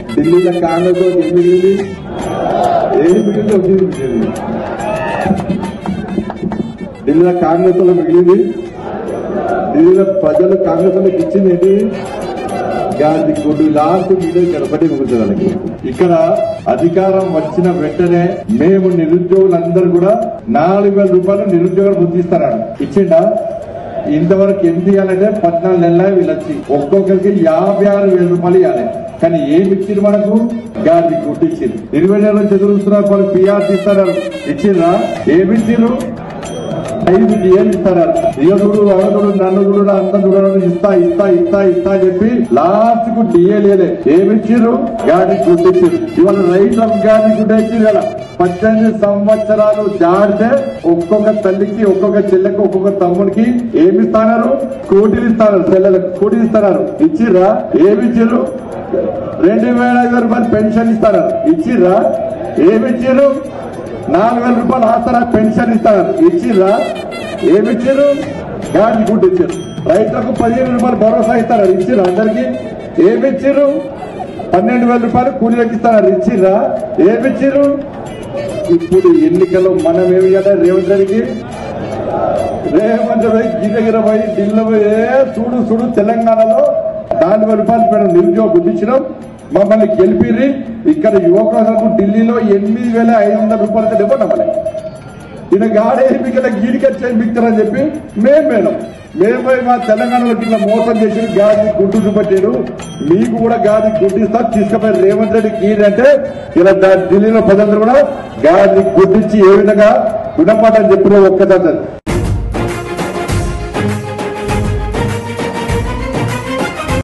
ఢిల్లీలో కాంగ్రెస్ ఏం మిగిలింది? ఏమి మిగిలింది? ఢిల్లీలో కాంగ్రెస్ లో మిగిలింది. ఢిల్లీలో ప్రజలు కాంగ్రెస్ వాళ్ళకి ఇచ్చింది ఏంటి? గాంధీ కొడు లాస్ట్ మీడియా గడపటి ముగుతుంది వాళ్ళకి. ఇక్కడ అధికారం వచ్చిన వెంటనే మేము నిరుద్యోగులందరూ కూడా 4,000 రూపాయలు నిరుద్యోగులు గుర్తిస్తారని ఇచ్చిండా? ఇంతవరకు ఎంత ఇవ్వాలంటే 14 నెలల వీళ్ళొచ్చి ఒక్కొక్కరికి 56,000 రూపాయలు ఇవ్వాలి. కానీ ఏమి ఇచ్చింది మనకు? గాంధీ కొట్టు ఇచ్చింది. 20 నెలల చదువుతున్నారు పిఆర్సీ ఇస్తారు ఇచ్చిందా? ఏమి ఇచ్చిండ్రు? 5 DL ఇస్తారు. దియదుడు అవదుడు నన్నుడు అంతదుడు ఇస్తా ఇస్తా ఇస్తా ఇస్తా చెప్పి లాస్ట్ కు డిఎల్ఏలే ఏమిచ్చిర్రు? గాడి గుడ్డిచ్చిర్రు. ఇవాళ రైట్ ఆఫ్ గాడి గుడ్డ కదా 18 సంవత్సరాలు దాటితే ఒక్కొక్క తల్లికి ఒక్కొక్క చెల్లెకి ఒక్కొక్క తమ్ముడికి ఏమిస్తున్నారు? కోటీలు ఇస్తారు. చెల్లెలకు కోటీలు ఇస్తున్నారు. ఇచ్చిర్రా? ఏమిచ్చిర్రు? 2,500 రూపాయలు పెన్షన్ ఇస్తారు. ఇచ్చిర్రా? ఏమిచ్చిర్రు? 4,000 రూపాయలు ఆసరా పెన్షన్ ఇస్తారు. ఇచ్చిర్రా? ఏమిచ్చారు? గాడి గుడ్డు ఇచ్చారు. రైతులకు 15 రూపాయలు భరోసా ఇస్తారు. ఇచ్చిర్రా? అందరికి ఏమిచ్చారు? 12,000 రూపాయలు కూలీలకు ఇస్తారు. ఇచ్చిర్రా? ఏమిచ్చారు? ఇప్పుడు ఎన్నికల్లో మనం ఏమి కదా రేవంత్ రెడ్డికి గిరగిర పోయి ఢిల్లీ పోయి చూడు తెలంగాణలో 4,000 రూపాయలు మేము నిరుద్యోగ గుర్తించడం మమ్మల్ని గెలిపిర్రి. ఇక్కడ యువకులకు ఢిల్లీలో 8,500 రూపాయలతో ఇవ్వండి మమ్మల్ని. ఈయన గాడే మీకు గీడికచ్చేది మిక్తారని చెప్పి మేము మా తెలంగాణలో ఇట్లా మోసం చేసి గాడి గుడ్డు చూపెట్టాడు. మీకు కూడా గాడి గుడ్డిస్తా తీసుకుపోయి రేవంత్ రెడ్డి గీడి అంటే ఇలా ఢిల్లీలో ప్రజలందరూ కూడా గాడి గుడ్డిచ్చి ఏ విధంగా గుణపాఠం చెప్పిన ఒక్కసారి